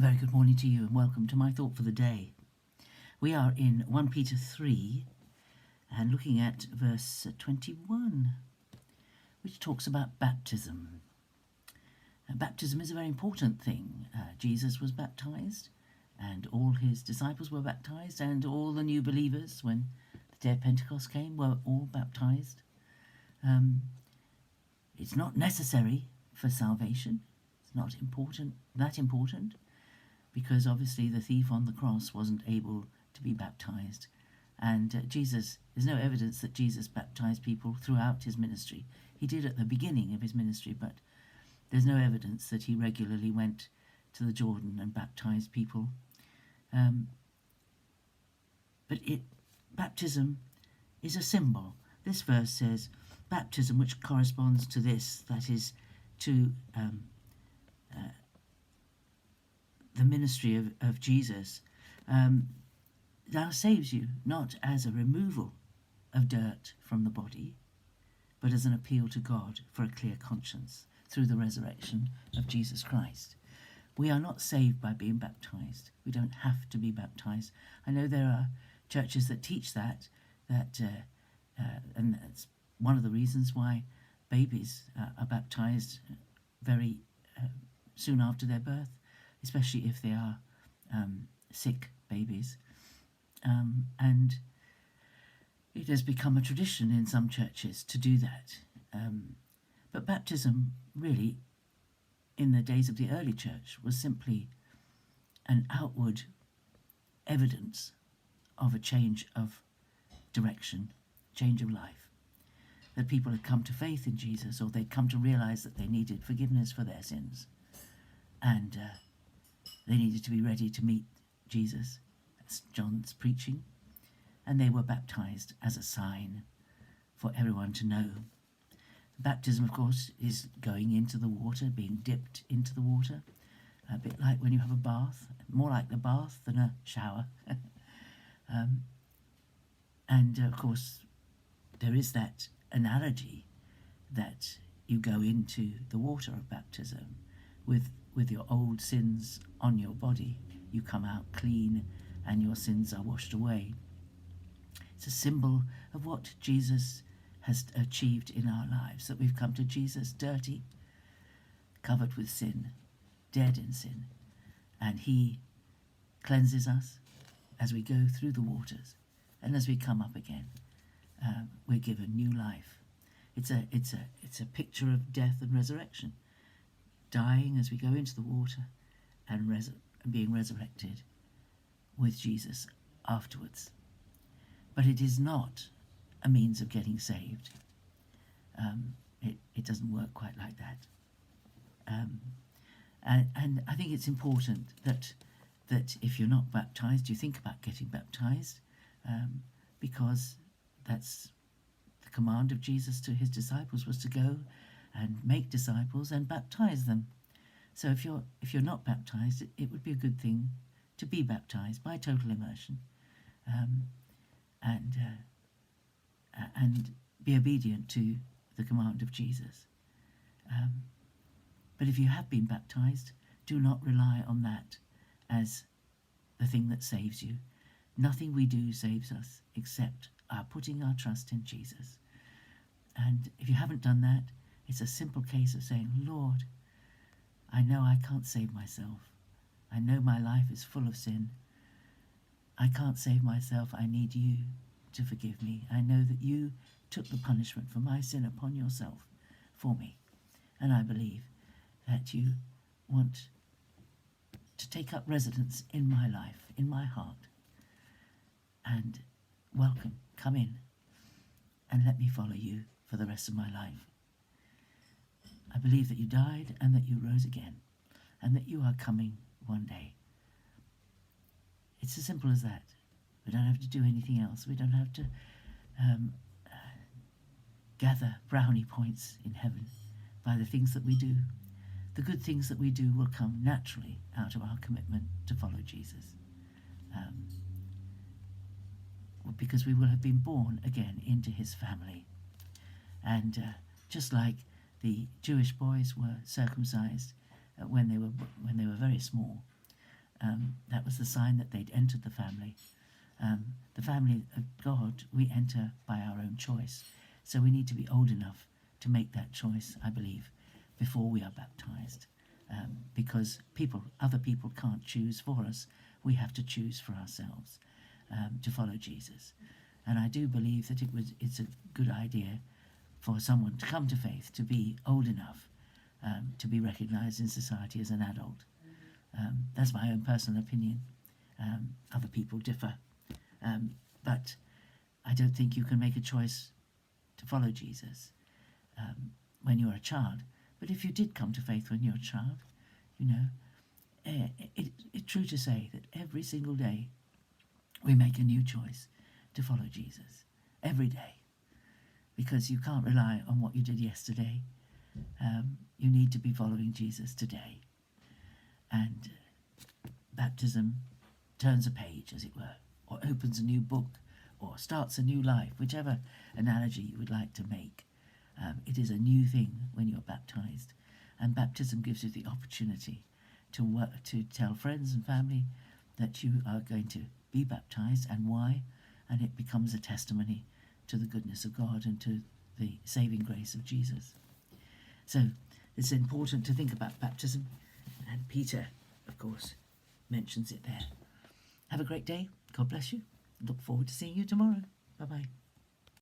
A very good morning to you and welcome to my thought for the day. We are in 1 Peter 3 and looking at verse 21, which talks about baptism. Baptism is a very important thing. Jesus was baptized and all his disciples were baptized and all the new believers, when the day of Pentecost came, were all baptized. It's not necessary for salvation. It's not that important, because obviously the thief on the cross wasn't able to be baptized. And there's no evidence that Jesus baptized people throughout his ministry. He did at the beginning of his ministry, but there's no evidence that he regularly went to the Jordan and baptized people. Baptism is a symbol. This verse says, baptism, which corresponds to this, that is, to the ministry of Jesus, now saves you, not as a removal of dirt from the body, but as an appeal to God for a clear conscience through the resurrection of Jesus Christ. We are not saved by being baptized. We don't have to be baptized. I know there are churches that teach that and that's one of the reasons why babies are baptized very soon after their birth, especially if they are sick babies. And it has become a tradition in some churches to do that. But baptism, really, in the days of the early church, was simply an outward evidence of a change of direction, change of life. That people had come to faith in Jesus, or they'd come to realize that they needed forgiveness for their sins. And they needed to be ready to meet Jesus. That's John's preaching. And they were baptized as a sign for everyone to know. Baptism, of course, is going into the water, being dipped into the water, a bit like when you have a bath, more like the bath than a shower. Of course, there is that analogy that you go into the water of baptism with your old sins on your body. You come out clean and your sins are washed away. It's a symbol of what Jesus has achieved in our lives, that we've come to Jesus dirty, covered with sin, dead in sin, and he cleanses us as we go through the waters, and as we come up again, we're given new life. It's a picture of death and resurrection, dying as we go into the water and being resurrected with Jesus afterwards. But it is not a means of getting saved. It doesn't work quite like that. And I think it's important that if you're not baptized, you think about getting baptized, because that's the command of Jesus to his disciples, was to go and make disciples and baptize them. So if you're not baptized, it would be a good thing to be baptized by total immersion, and be obedient to the command of Jesus. But if you have been baptized, do not rely on that as the thing that saves you. Nothing we do saves us except our putting our trust in Jesus. And if you haven't done that, it's a simple case of saying, Lord, I know I can't save myself. I know my life is full of sin. I can't save myself. I need you to forgive me. I know that you took the punishment for my sin upon yourself for me. And I believe that you want to take up residence in my life, in my heart. And welcome, come in, and let me follow you for the rest of my life. I believe that you died and that you rose again, and that you are coming one day. It's as simple as that. We don't have to do anything else. We don't have to gather brownie points in heaven by the things that we do. The good things that we do will come naturally out of our commitment to follow Jesus. Because we will have been born again into his family. And just like the Jewish boys were circumcised when they were very small, that was the sign that they'd entered the family. The family of God, we enter by our own choice. So we need to be old enough to make that choice, I believe, before we are baptized. Because other people can't choose for us. We have to choose for ourselves to follow Jesus. And I do believe that it's a good idea for someone to come to faith, to be old enough to be recognized in society as an adult. That's my own personal opinion. Other people differ. But I don't think you can make a choice to follow Jesus when you're a child. But if you did come to faith when you're a child, it's true to say that every single day we make a new choice to follow Jesus. Every day. Because you can't rely on what you did yesterday. You need to be following Jesus today. And baptism turns a page, as it were, or opens a new book, or starts a new life, whichever analogy you would like to make. It is a new thing when you're baptized. And baptism gives you the opportunity to tell friends and family that you are going to be baptized and why, and it becomes a testimony to the goodness of God and to the saving grace of Jesus. So it's important to think about baptism, and Peter, of course, mentions it there. Have a great day. God bless you. Look forward to seeing you tomorrow. Bye-bye.